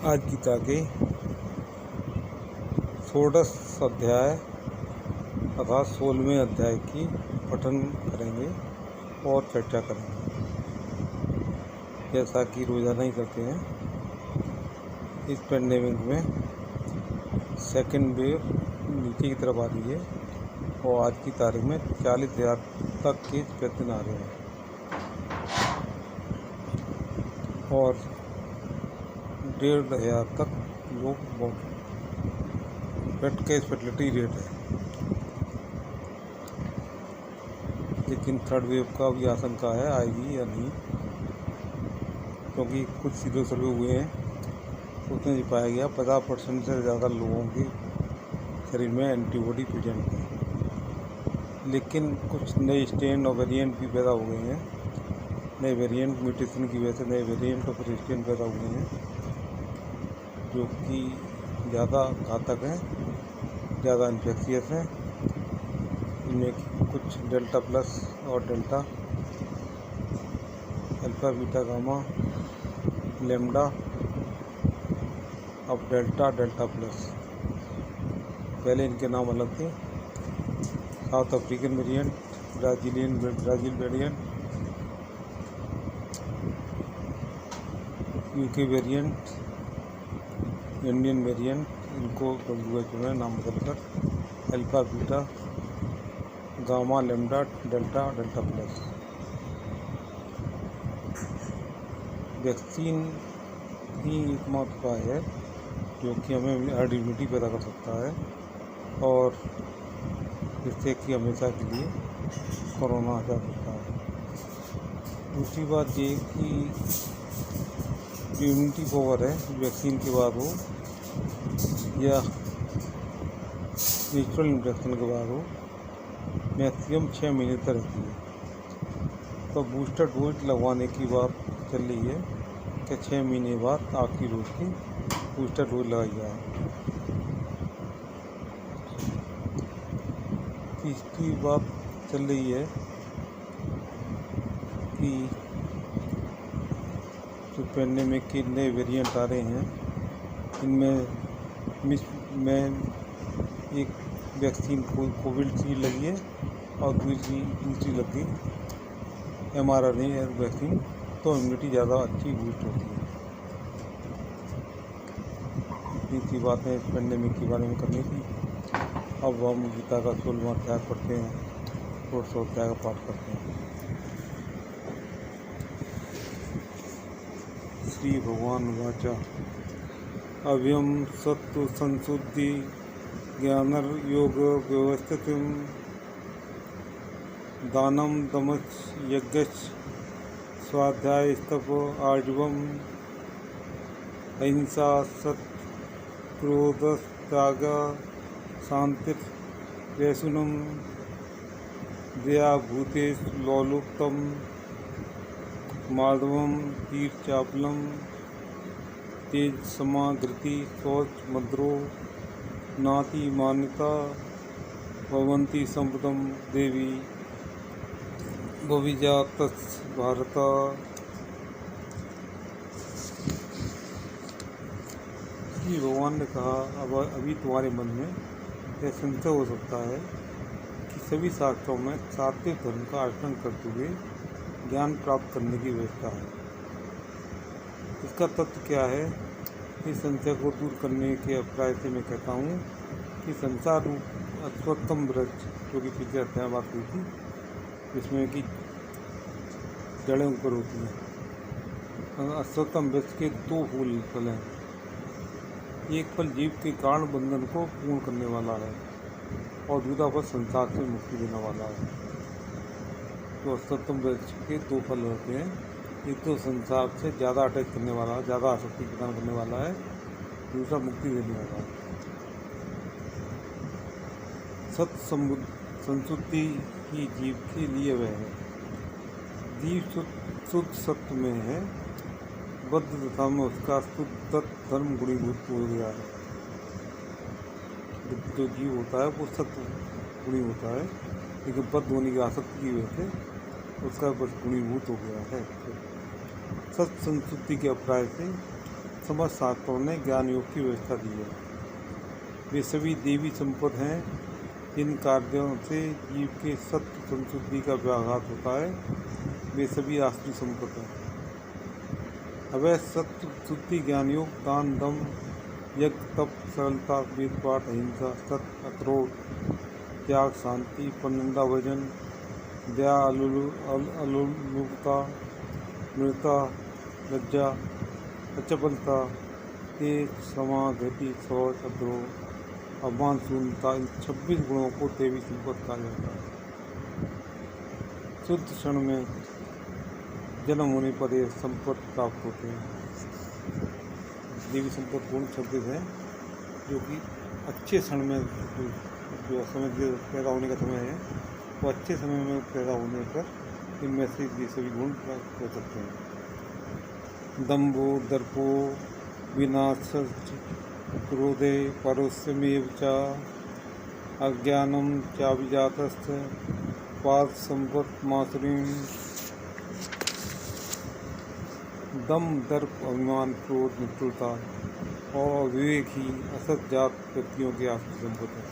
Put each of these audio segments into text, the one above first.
आज गीता के षोडश अध्याय अर्थात 16वें अध्याय की पठन करेंगे और चर्चा करेंगे, जैसा कि रोज़ाना ही करते हैं। इस पेंडेमिक में सेकेंड वेव नीचे की तरफ आ रही है और आज की तारीख में 40,000 तक केस प्रतिदिन आ रहे हैं और 1,500 तक लोग बेड केस फर्टिलिटी रेट है। लेकिन थर्ड वेव का भी आशंका है, आएगी या नहीं, क्योंकि कुछ सीधे सर्वे हुए हैं उसमें ये पाया गया 50% से ज़्यादा लोगों के शरीर में एंटीबॉडी प्रेजेंट है। लेकिन कुछ नए स्ट्रेन और वेरिएंट भी पैदा हो गए हैं। नए वेरिएंट म्यूटेशन की वजह से नए वेरिएंट ऑफ रेजिस्टेंस पैदा हुए हैं जो कि ज़्यादा घातक हैं, ज़्यादा इन्फेक्शियस हैं। इनमें कुछ डेल्टा प्लस और delta, alpha beta gamma lambda, अब डेल्टा प्लस। पहले इनके नाम अलग थे। South African variant, Brazil variant, UK variant, Indian variant, इनको WHO ने नाम बदलकर alpha beta gamma lambda delta plus. Vaccine ही एकमात्र उपाय है जो कि हमें हर्ड इम्यूनिटी पैदा कर सकता है और जिससे कि हमेशा के लिए कोरोना हटा सकता है। दूसरी बात ये कि जो इम्यूनिटी पावर है वैक्सीन के बाद हो या नेचुरल इन्फेक्शन के बाद हो, मैक्सिमम 6 महीने तक रहती है। तो बूस्टर डोज लगवाने की बात चल रही है कि 6 महीने बाद आखिरी डोज की बूस्टर डोज लगाई जाए। इसकी बात चल रही है कि जो पेंडेमिक के नए वेरिएंट आ रहे हैं इनमें एक वैक्सीन कोविशील्ड लगी है और दूसरी लगी mRNA वैक्सीन, तो इम्यूनिटी ज़्यादा अच्छी बूस्ट होती है। इतनी बातें इस पेंडेमिक के बारे में करनी थी। अब हम गीता का 16वां अध्याय पढ़ते हैं, 16 अध्याय का पाठ करते हैं। श्री भगवान वाचा अव्यम सत्व संशुद्धि ज्ञानर योग व्यवस्थितिम दानम दमच यज्ञच स्वाध्याय स्तप आर्जवम अहिंसा सत्य क्रोध त्याग शांति वैसुनम दया भूतेश लौलुप्तम माधवम तीर्थचापलम तेज समाधृति शौच मद्रो नाति मान्यता भवंती संपदम देवी भविजात भारत। श्री भगवान ने कहा, अब अभी तुम्हारे मन में यह संशय हो सकता है कि सभी शास्त्रों में सात्विक धर्म का आचरण करते हुए ज्ञान प्राप्त करने की व्यवस्था है। इसका तत्व क्या है? इस संशय को दूर करने के अभिप्राय से मैं कहता हूँ कि संसार रूप अश्वत्थम वृक्ष, जो कि पिछले अध्याय में बात हुई थी, जिसमें कि जड़ें ऊपर होती हैं। अश्वत्थम वृक्ष के 2 फल हैं। एक फल जीव के कारण बंधन को पूर्ण करने वाला है और दूसरा फल संसार से मुक्ति देने वाला है। तो अश्वत्थम वृक्ष के 2 फल होते हैं। एक तो संसार से ज़्यादा अटैच करने वाला, ज़्यादा आसक्ति प्रदान करने वाला है, दूसरा मुक्ति देने वाला है। सत्य संशुद्धि ही जीव के लिए वह है। जीव शुद्ध सत्य में है, बद्ध दशा में उसका शुद्ध धर्म गुणीभूत हो गया है। जो जीव होता है वो सत्य गुणी होता है, लेकिन बद्ध होने की आसक्ति की वजह से उसका बस गुणीभूत हो गया है। सत्य संशुद्धि के अभिप्राय से समस्त शास्त्रों ने ज्ञान योग की व्यवस्था दी है। वे सभी देवी संपद हैं जिन कार्यों से जीव के सत्य संशुद्धि का व्याघात होता है। वे सभी आसुरी संपद हैं। अवैध सत्य शुद्धि ज्ञान योग, दान, दम, यज्ञ, तप, सरलता, वेद पाठ, अहिंसा, सत्य, अक्रोध, त्याग, शांति, परनिंदा भजन, दया, अलुलुपता, मृता, लज्जा, अचपलता, तेज, क्षमा, धैर्य, शौच, अद्रोह, अवमान, शून्यता, इन 26 गुणों को देवी संपद कहा जाता है। शुद्ध क्षण में जन्म होने पर यह संपद प्राप्त होते हैं। देवी संपद गुण 26 हैं जो कि अच्छे क्षण में जो समय पैदा होने का समय है वो अच्छे समय में पैदा होने पर इनमें से ये सभी गुण प्राप्त हो सकते हैं। दम्भो, दर्पो, विनाश, क्रोधे, परोक्षमेव च, अज्ञानम चाभिजातश्च, पाद संपत् मासुरीम। दम, दर्प, अभिमान, क्रोध, निष्ठुरता और विवेक ही असत जात व्यक्तियों के आसुरी संपद है।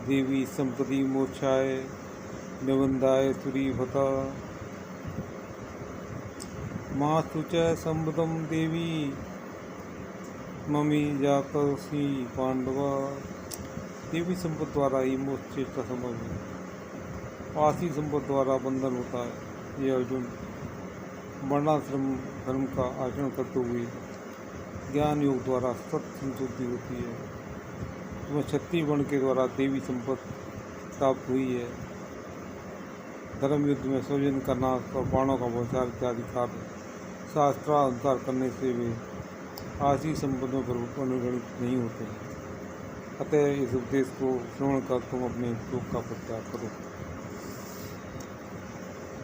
देवी संपत्ति मोक्षाय निबंधाय सुरीभता, माँ सुच संबदम देवी ममी जातसी पांडवा। देवी संपद द्वारा ही मोक्ष चेष्टा संभव है। आसुरी संपद द्वारा बंधन होता है। ये अर्जुन वर्णाश्रम धर्म का आचरण करते हुए ज्ञान योग द्वारा सत्य संशुद्धि होती है। तुम्हें 36 वर्ण के द्वारा देवी संपद प्राप्त हुई है। धर्म युद्ध में स्वजन का नाश और बाणों का बौछार इत्यादि कार्य शास्त्रानुसार करने से वे आसुरी संपदों पर अनुगणित नहीं होते हैं। अतः इस उपदेश को श्रवण कर तुम अपने दुख का प्रत्याग करो।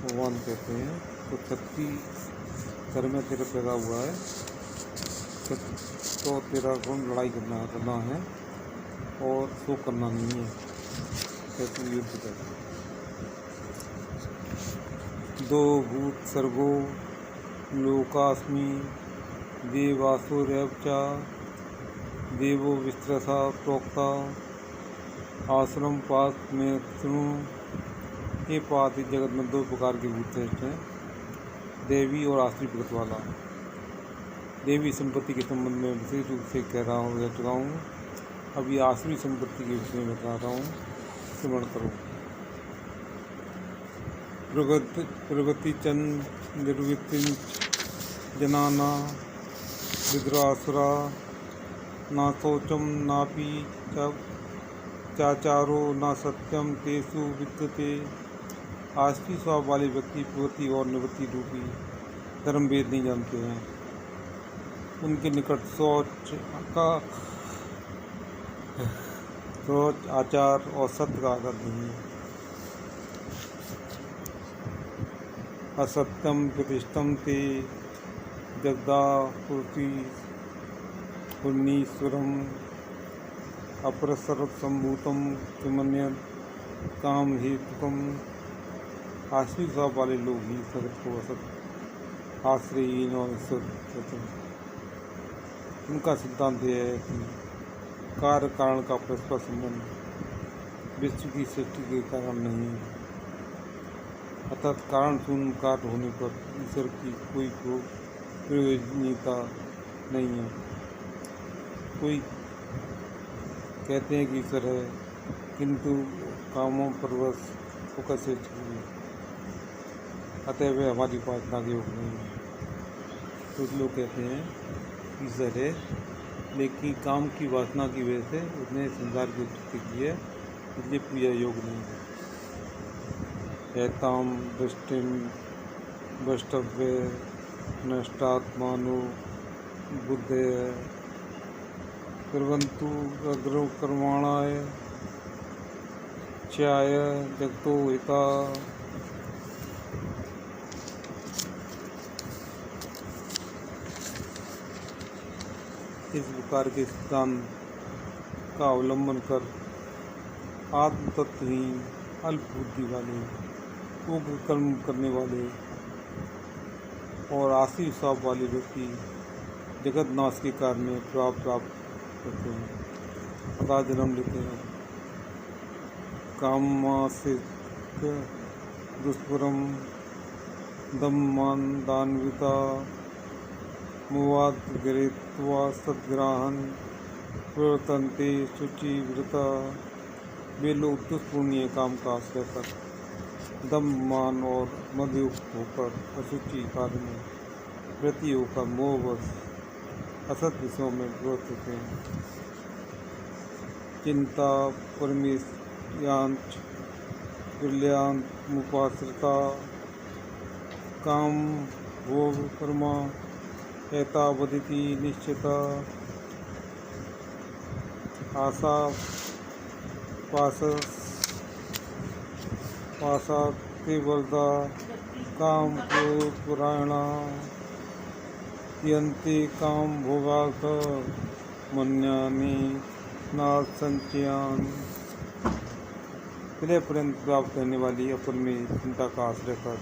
भगवान कहते हैं तो 36 धर्म में तेरा पैदा हुआ है तो तेरा गुण लड़ाई करना है और शो करना नहीं है। कैसे युद्ध कर दो भूत सर्गो लोकास्मि देवासुरैवचा, देवो विस्त्रसा प्रोक्ता, आश्रम पास में सुनो। ये पात इस जगत में 2 प्रकार के भूत श्रेष्ठ हैं, देवी और आसुरी प्रकृति वाला। देवी संपत्ति के संबंध में विशेष रूप से कह चुका हूँ। अभी आसुरी संपत्ति के विषय में बता रहा हूँ, स्मरण करो। प्रगति चंद निर्वृत्ति जनाना विद्रासुरा, ना शौचम नापि चाचारो न सत्यम तेसु विद्यते। आसुरी स्वभाव वाले व्यक्ति प्रवृत्ति और निवृत्ति रूपी धर्म भेद नहीं जानते हैं। उनके निकट शौच, आचार और सत्य का आदर नहीं है। असत्यम प्रतिष्ठम ते जगदा पुरुषी पुण्यश्वरम, अपरसर संभूतम किमन्य काम हेतुकम। आसुरी स्वभाव वाले लोग ही जगत को असत, आश्रयहीन और ईश्वर कहते हैं। उनका सिद्धांत यह है कि कार्य कारण का परस्पर संबंध विश्व की सृष्टि के कारण नहीं है, अर्थात कारण शून्य कार्य होने पर ईश्वर की कोई प्रयोजनीयता नहीं है। कोई कहते हैं कि ईश्वर है किंतु कामों परवश होकर से चाहिए, अतः वे हमारी उपासना के योग नहीं है। कुछ लोग कहते हैं ईश्वर है लेकिन काम की वासना की वजह से उसने संसार की उत्पत्ति की है, इसलिए पूजा योग नहीं है। एताम दृष्टिम वष्टव्य नष्टात्मानो बुद्धे कुर्वन्तु अग्रो कर्माणाय च्याय जगतो हिता। इस प्रकार के सिद्धांत का अवलंबन कर आत्म तत्वहीन, अल्प बुद्धि वाले, उग्र कर्म करने वाले और आसुरी स्वभाव वाले व्यक्ति जगत नाश के कारण प्राप्त करते हैं, अतः जन्म लेते हैं। कामासिक दुष्पुरम दम्मान दानविता मुवाद गृहीत्वा सद्ग्राहन प्रवर्तन्ते शुचिव्रता। वे लोग दुष्पूर्णीय काम का आश्रय कर दम मान और मदयुक्त होकर अशुचि कार्य में व्रती होकर मोहवश असत विषयों में प्रवृत्त होते हैं। चिंता परमेश्यांच तुल्यामुपाश्रिता काम भोग कर्मा एतावदिति निश्चिता। आशा पाशा केवलता काम पुराणा यन्ति काम भोगार्थ मन्यानि नाथ संचयान। विलय पर्यंत प्राप्त करने वाली अपन में चिंता का आश्रय कर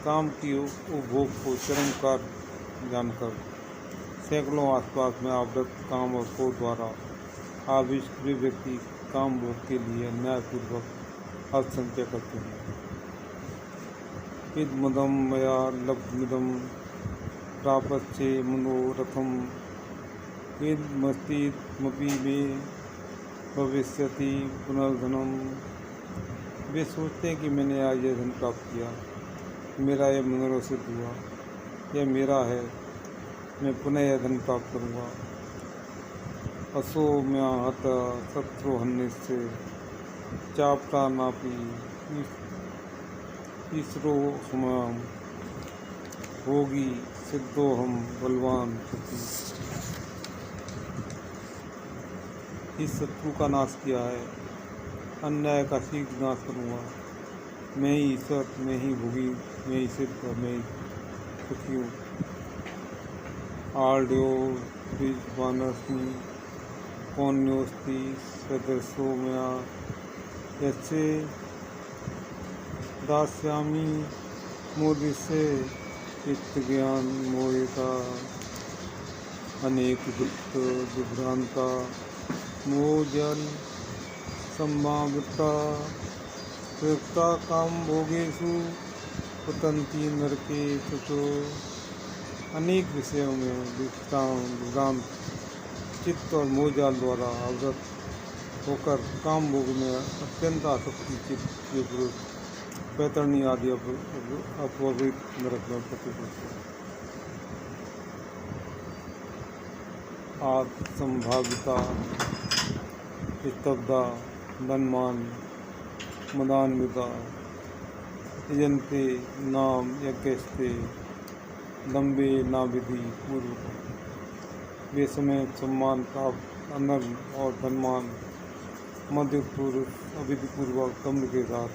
काम की उपभोग को चरम कर जानकर सैकड़ों आसपास में आवृत काम और क्रोध द्वारा आविष्ट वे व्यक्ति काम भोग के लिए न्यायपूर्वक अर्थ संचय करते हैं। इदमदम मया लब्धमिदं प्रापस्ये मनोरथम इदमस्तीमपि मे भविष्यति पुनर्धनम। वे सोचते हैं कि मैंने आज यह धन प्राप्त किया, मेरा यह मनोरथ सिद्ध हुआ, यह मेरा है, मैं पुनः यह धन प्राप्त करूँगा। असौम्याहत शत्रुहन्यस्य चाप्रानापि ईश्वरो समयम भोगी सिद्धोहम बलवान सती। इस शत्रु का नाश किया है, अन्याय का शीघ्र नाश करूँगा। मैं ही ईश्वर, मैं ही भोगी, मैं ही सिद्ध और मैं ही सुखी हूँ। आर्ड्यो द्विजवानस्मि कौन्योस्ति सदृशो मया यस्य दास्यामि मोदिष्ये चित्तज्ञान मोहिता। अनेक गुप्त विभ्रांता मोहजल सम्मावृता प्रयुक्ता काम भोगेषु पतन्ति नरकेषु च। अनेक विषयों में विभ्रांत चित्त और मोहजाल द्वारा आवृत होकर काम भोग में अत्यंत आसक्ति चित्त के पुरुष पैतरणी आदि अपवित नरक में प्रतिष्ठित है। आत्मसंभाविता स्तब्धा धनमान मदान्विता यजन्ते नाम यज्ञस्ते लंबे नाविधि पूर्व। वे समय सम्मान प्राप्त अनर्म और धनमान मध्य पुरुष अविधिपूर्वक कम्र के साथ